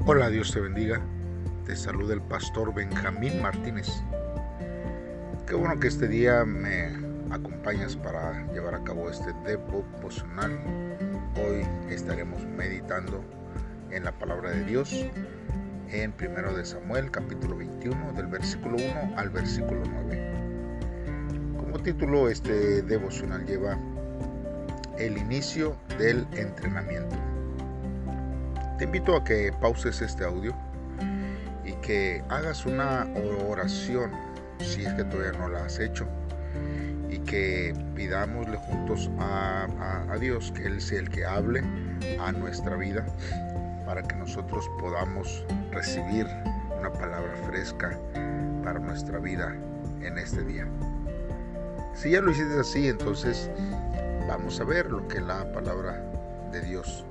Hola, Dios te bendiga. Te saluda el pastor Benjamín Martínez. Qué bueno que este día me acompañas para llevar a cabo este devocional. Hoy estaremos meditando en la palabra de Dios en 1 de Samuel, capítulo 21, del versículo 1 al versículo 9. Como título, este devocional lleva el inicio del entrenamiento. Te invito a que pauses este audio y que hagas una oración, si es que todavía no la has hecho, y que pidámosle juntos a Dios que Él sea el que hable a nuestra vida para que nosotros podamos recibir una palabra fresca para nuestra vida en este día. Si ya lo hiciste así, entonces vamos a ver lo que la palabra de Dios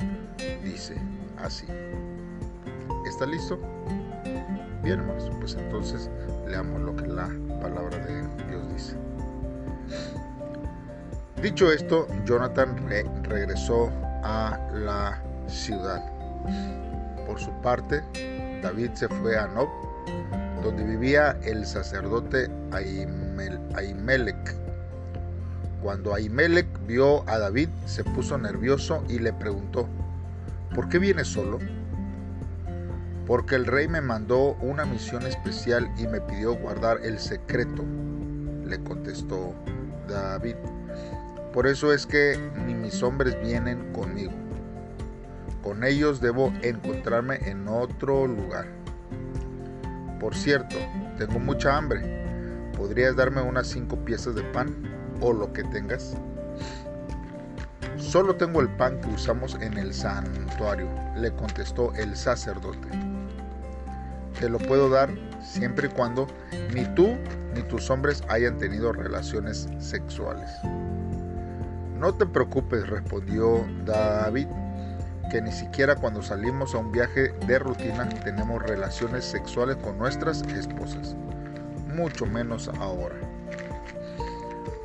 dice así. ¿Está listo? Bien, hermanos, pues entonces leamos lo que la palabra de Dios dice. Dicho esto, Jonathan regresó a la ciudad. Por su parte, David se fue a Nob, donde vivía el sacerdote Ahimelech. Cuando Ahimelech vio a David, se puso nervioso y le preguntó: ¿por qué vienes solo? Porque el rey me mandó una misión especial y me pidió guardar el secreto, le contestó David. Por eso es que ni mis hombres vienen conmigo. Con ellos debo encontrarme en otro lugar. Por cierto, tengo mucha hambre. ¿Podrías darme unas 5 piezas de pan o lo que tengas? Solo tengo el pan que usamos en el santuario, le contestó el sacerdote. Te lo puedo dar siempre y cuando ni tú ni tus hombres hayan tenido relaciones sexuales. No te preocupes, respondió David, que ni siquiera cuando salimos a un viaje de rutina tenemos relaciones sexuales con nuestras esposas, mucho menos ahora.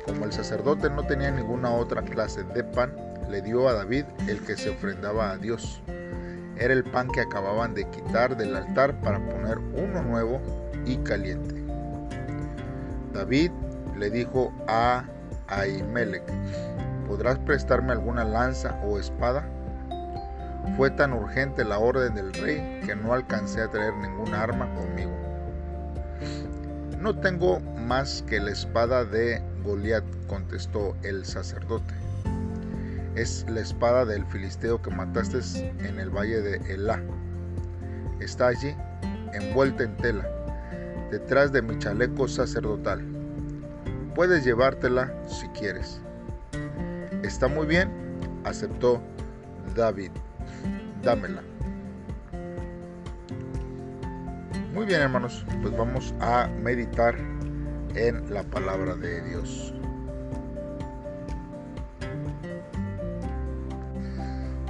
Como el sacerdote no tenía ninguna otra clase de pan, le dio a David el que se ofrendaba a Dios. Era el pan que acababan de quitar del altar para poner uno nuevo y caliente. David le dijo a Ahimelech: ¿podrás prestarme alguna lanza o espada? Fue tan urgente la orden del rey que no alcancé a traer ninguna arma conmigo. No tengo más que la espada de Goliat, contestó el sacerdote. Es la espada del filisteo que mataste en el valle de Elá. Está allí, envuelta en tela, detrás de mi chaleco sacerdotal. Puedes llevártela si quieres. Está muy bien, aceptó David. Dámela. Muy bien, hermanos, pues vamos a meditar en la palabra de Dios.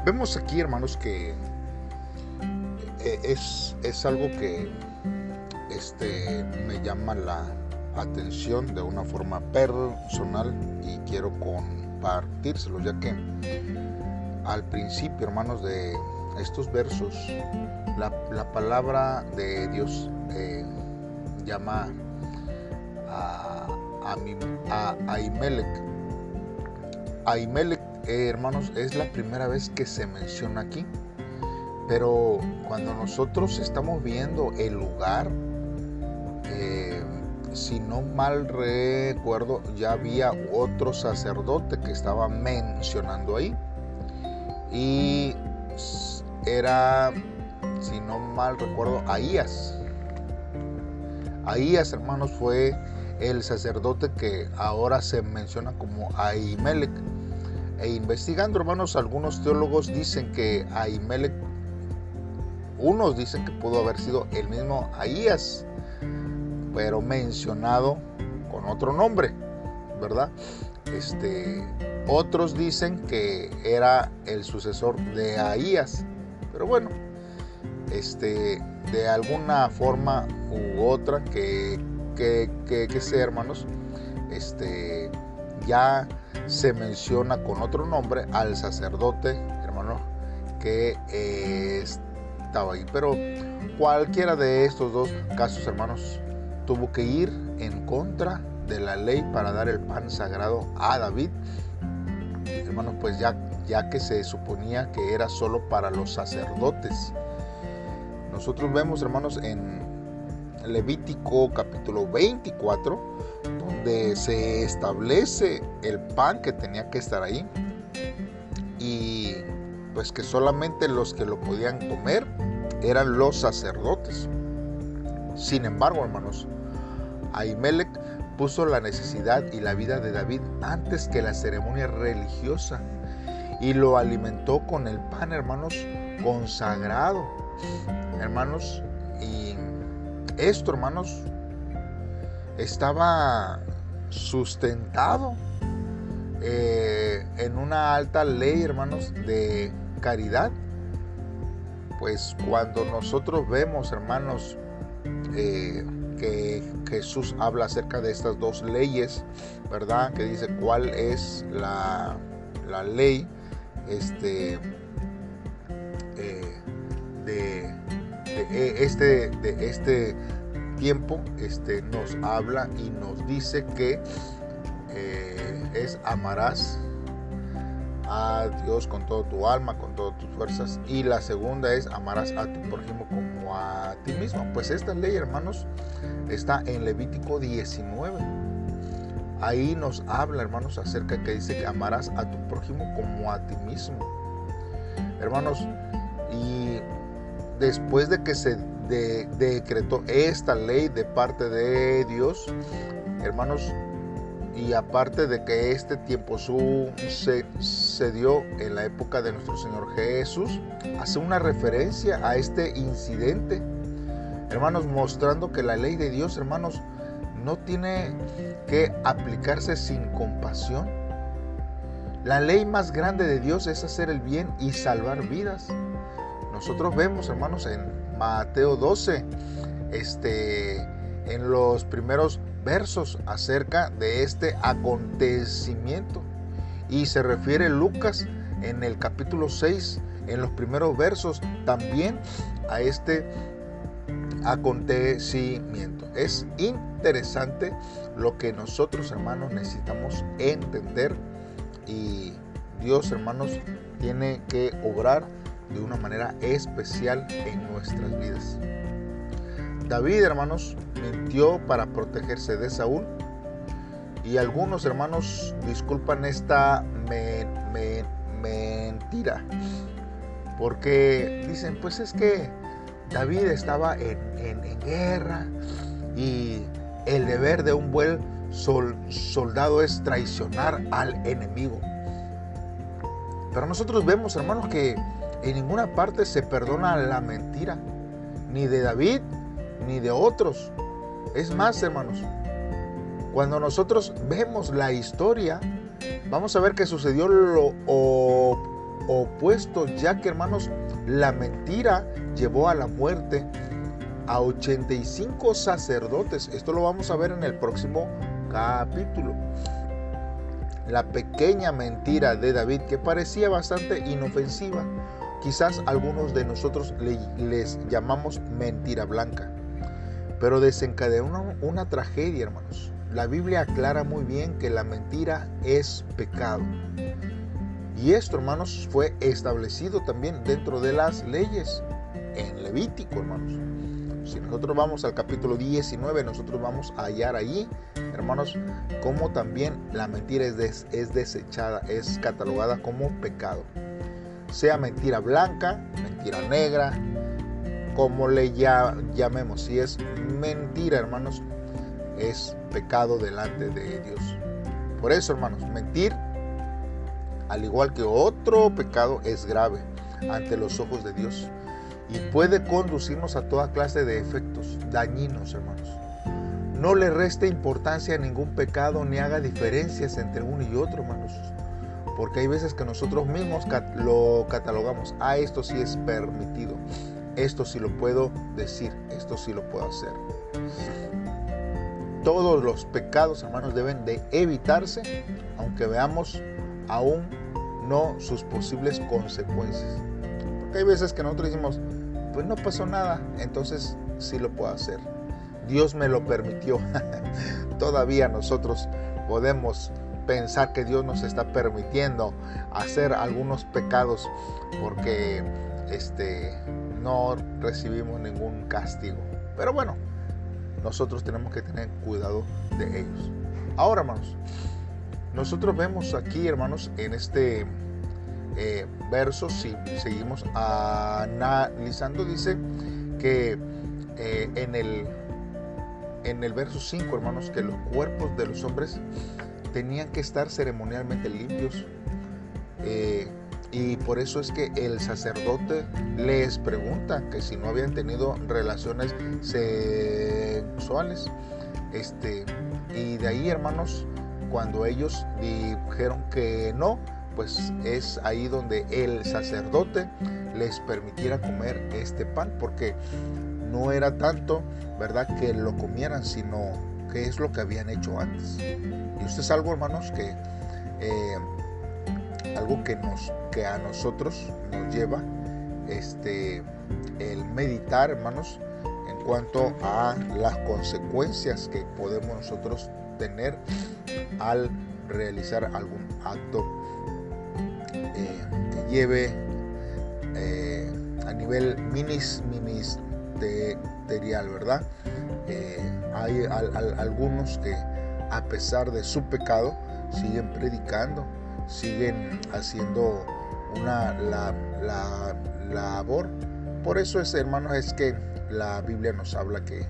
Vemos aquí, hermanos, que es algo que me llama la atención de una forma personal y quiero compartírselo, ya que al principio, hermanos, de estos versos, la palabra de Dios llama a Ahimelech. Ahimelech, hermanos, es la primera vez que se menciona aquí, pero cuando nosotros estamos viendo el lugar, si no mal recuerdo, ya había otro sacerdote que estaba mencionando ahí, y era, si no mal recuerdo, Ahías. Ahías, hermanos, fue el sacerdote que ahora se menciona como Ahimelech. E investigando, hermanos, algunos teólogos dicen que Ahimelech, unos dicen que pudo haber sido el mismo Ahías, pero mencionado con otro nombre, ¿verdad? Otros dicen que era el sucesor de Ahías, pero bueno, de alguna forma u otra que sea, hermanos, ya se menciona con otro nombre al sacerdote, hermano, que afectaba ahí. Pero cualquiera de estos dos casos, hermanos, tuvo que ir en contra de la ley para dar el pan sagrado a David, hermanos, pues ya que se suponía que era solo para los sacerdotes. Nosotros vemos, hermanos, en Levítico capítulo 24, donde se establece el pan que tenía que estar ahí, y pues que solamente los que lo podían comer eran los sacerdotes. Sin embargo, hermanos, Ahimelech puso la necesidad y la vida de David antes que la ceremonia religiosa y lo alimentó con el pan, hermanos, consagrado, hermanos. Y esto, hermanos, estaba sustentado en una alta ley, hermanos, de caridad. Pues cuando nosotros vemos, hermanos, que Jesús habla acerca de estas dos leyes, ¿verdad? Que dice cuál es la ley de este tiempo, nos habla y nos dice que amarás a Dios con todo tu alma, con todas tus fuerzas, y la segunda es amarás a tu prójimo como a ti mismo. Pues esta ley, hermanos, está en Levítico 19. Ahí nos habla, hermanos, acerca que dice que amarás a tu prójimo como a ti mismo, hermanos. Y después de que se decretó esta ley de parte de Dios, hermanos, y aparte de que este tiempo se dio en la época de nuestro Señor Jesús, hace una referencia a este incidente, hermanos, mostrando que la ley de Dios, hermanos, no tiene que aplicarse sin compasión. La ley más grande de Dios es hacer el bien y salvar vidas. Nosotros vemos, hermanos, en Mateo 12, en los primeros versos acerca de este acontecimiento, y se refiere Lucas en el capítulo 6, en los primeros versos, también a este acontecimiento. Es interesante lo que nosotros, hermanos, necesitamos entender, y Dios, hermanos, tiene que obrar de una manera especial en nuestras vidas. David, hermanos, mintió para protegerse de Saúl, y algunos, hermanos, disculpan esta mentira, porque dicen, pues es que David estaba en guerra, y el deber de un buen soldado es traicionar al enemigo. Pero nosotros vemos, hermanos, que en ninguna parte se perdona la mentira, ni de David ni de otros. Es más, hermanos, cuando nosotros vemos la historia, vamos a ver que sucedió lo opuesto, ya que, hermanos, la mentira llevó a la muerte a 85 sacerdotes. Esto lo vamos a ver en el próximo capítulo. La pequeña mentira de David, que parecía bastante inofensiva, quizás algunos de nosotros les llamamos mentira blanca, pero desencadenó una tragedia, hermanos. La Biblia aclara muy bien que la mentira es pecado, y esto, hermanos, fue establecido también dentro de las leyes en Levítico, hermanos. Si nosotros vamos al capítulo 19, nosotros vamos a hallar allí, hermanos, cómo también la mentira es desechada, es catalogada como pecado. Sea mentira blanca, mentira negra, como le llamemos, si es mentira, hermanos, es pecado delante de Dios. Por eso, hermanos, mentir, al igual que otro pecado, es grave ante los ojos de Dios, y puede conducirnos a toda clase de efectos dañinos, hermanos. No le reste importancia a ningún pecado, ni haga diferencias entre uno y otro, hermanos, porque hay veces que nosotros mismos lo catalogamos. Esto sí es permitido, esto sí lo puedo decir, esto sí lo puedo hacer. Todos los pecados, hermanos, deben de evitarse, aunque veamos aún no sus posibles consecuencias. Porque hay veces que nosotros decimos, pues no pasó nada, entonces sí lo puedo hacer. Dios me lo permitió. Todavía nosotros podemos pensar que Dios nos está permitiendo hacer algunos pecados porque no recibimos ningún castigo. Pero bueno, nosotros tenemos que tener cuidado de ellos. Ahora, hermanos, nosotros vemos aquí, hermanos, en este verso, si seguimos analizando, dice que en el verso 5, hermanos, que los cuerpos de los hombres tenían que estar ceremonialmente limpios, y por eso es que el sacerdote les pregunta que si no habían tenido relaciones sexuales, y de ahí, hermanos, cuando ellos dijeron que no, pues es ahí donde el sacerdote les permitiera comer este pan, porque no era tanto, ¿verdad?, que lo comieran, sino que es lo que habían hecho antes. Y esto es algo, hermanos, algo que a nosotros nos lleva el meditar, hermanos, en cuanto a las consecuencias que podemos nosotros tener al realizar algún acto que lleve a nivel ministerial, ¿verdad? Hay algunos que, a pesar de su pecado, siguen predicando, siguen haciendo una labor. Por eso hermanos, es que la Biblia nos habla que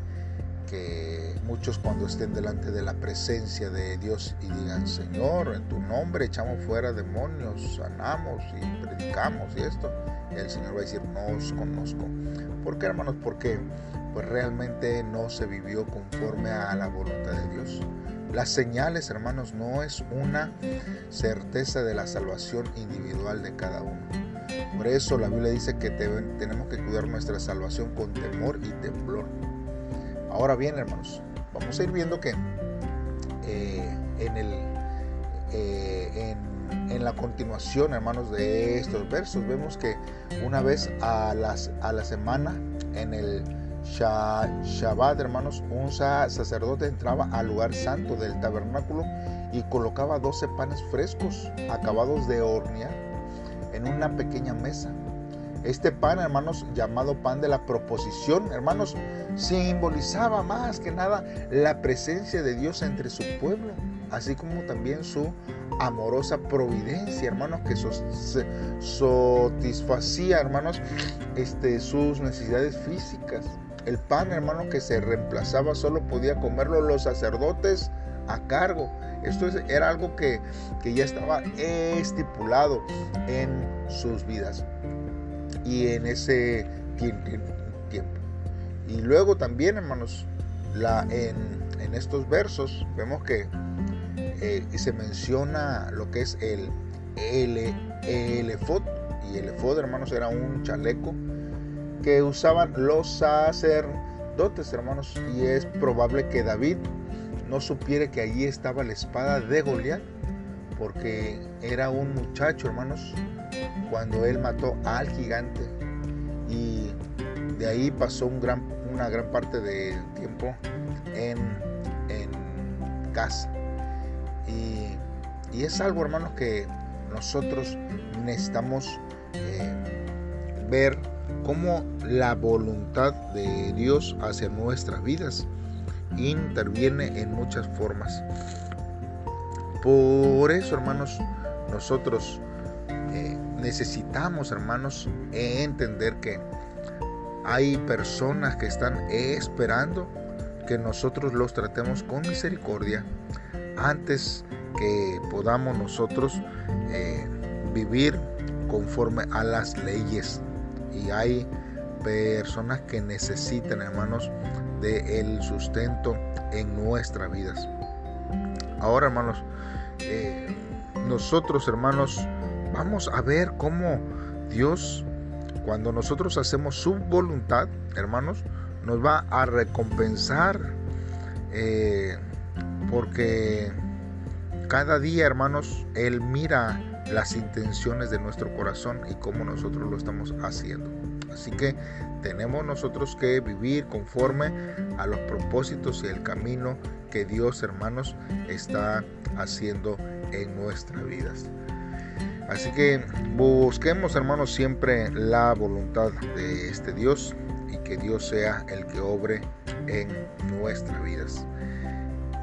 muchos, cuando estén delante de la presencia de Dios y digan: Señor, en tu nombre echamos fuera demonios, sanamos y predicamos y esto, el Señor va a decir: no os conozco. ¿Por qué, hermanos? Porque pues realmente no se vivió conforme a la voluntad de Dios. Las señales, hermanos, no es una certeza de la salvación individual de cada uno. Por eso la Biblia dice que tenemos que cuidar nuestra salvación con temor y temblor. Ahora bien, hermanos, vamos a ir viendo que en la continuación, hermanos, de estos versos, vemos que una vez a la semana, en el Shabbat, hermanos, un sacerdote entraba al lugar santo del tabernáculo y colocaba 12 panes frescos acabados de hornear en una pequeña mesa. Este pan, hermanos, llamado pan de la proposición, hermanos, simbolizaba más que nada la presencia de Dios entre su pueblo, así como también su amorosa providencia, hermanos, que satisfacía, hermanos, sus necesidades físicas. El pan, hermanos, que se reemplazaba solo podía comerlo los sacerdotes a cargo. Esto era algo que ya estaba estipulado en sus vidas y en ese tiempo. Y luego también, hermanos, en estos versos vemos que se menciona lo que es el efod. Y el efod, hermanos, era un chaleco que usaban los sacerdotes, hermanos, y es probable que David no supiera que allí estaba la espada de Goliat, porque era un muchacho, hermanos, cuando él mató al gigante, y de ahí pasó una gran parte del tiempo en casa. Y es algo, hermanos, que nosotros necesitamos ver cómo la voluntad de Dios hacia nuestras vidas interviene en muchas formas. Por eso, hermanos, nosotros necesitamos, hermanos, entender que hay personas que están esperando que nosotros los tratemos con misericordia antes que podamos nosotros vivir conforme a las leyes. Y hay personas que necesitan, hermanos, del sustento en nuestras vidas. Ahora, hermanos, nosotros, hermanos, vamos a ver cómo Dios, cuando nosotros hacemos su voluntad, hermanos, nos va a recompensar, porque cada día, hermanos, Él mira las intenciones de nuestro corazón y cómo nosotros lo estamos haciendo. Así que tenemos nosotros que vivir conforme a los propósitos y el camino que Dios, hermanos, está haciendo en nuestras vidas. Así que busquemos, hermanos, siempre la voluntad de este Dios y que Dios sea el que obre en nuestras vidas.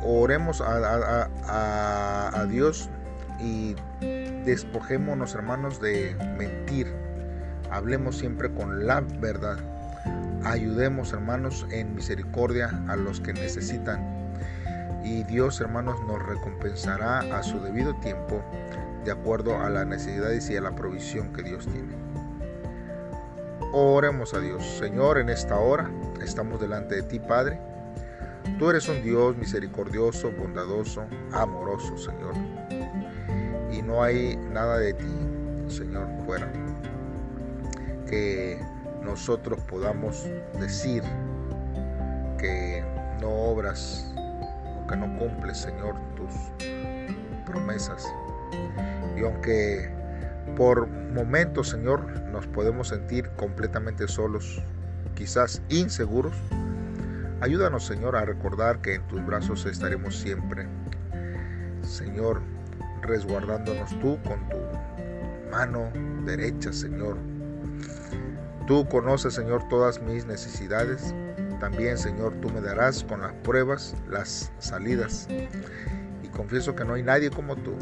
Oremos a Dios y despojémonos, hermanos, de mentir. Hablemos siempre con la verdad. Ayudemos, hermanos, en misericordia a los que necesitan. Y Dios, hermanos, nos recompensará a su debido tiempo, de acuerdo a las necesidades y a la provisión que Dios tiene. Oremos a Dios. Señor, en esta hora estamos delante de ti, Padre. Tú eres un Dios misericordioso, bondadoso, amoroso, Señor. Y no hay nada de ti, Señor, fuera que nosotros podamos decir que no obras o que no cumples, Señor, tus promesas. Y aunque por momentos, Señor, nos podemos sentir completamente solos, quizás inseguros, ayúdanos, Señor, a recordar que en tus brazos estaremos siempre. Señor, resguardándonos tú con tu mano derecha, Señor. Tú conoces, Señor, todas mis necesidades. También, Señor, tú me darás con las pruebas las salidas. Y confieso que no hay nadie como tú.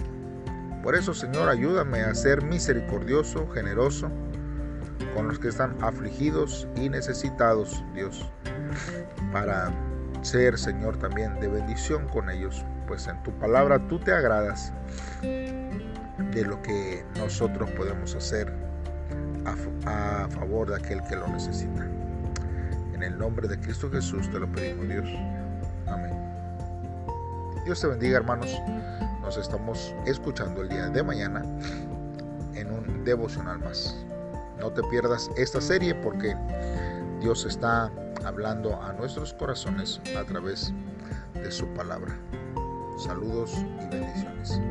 Por eso, Señor, ayúdame a ser misericordioso, generoso con los que están afligidos y necesitados, Dios, para ser, Señor, también de bendición con ellos, pues en tu palabra tú te agradas de lo que nosotros podemos hacer a favor de aquel que lo necesita. En el nombre de Cristo Jesús te lo pedimos, Dios. Amén. Dios te bendiga, hermanos. Nos estamos escuchando el día de mañana en un devocional más. No te pierdas esta serie porque Dios está hablando a nuestros corazones a través de su palabra. Saludos y bendiciones.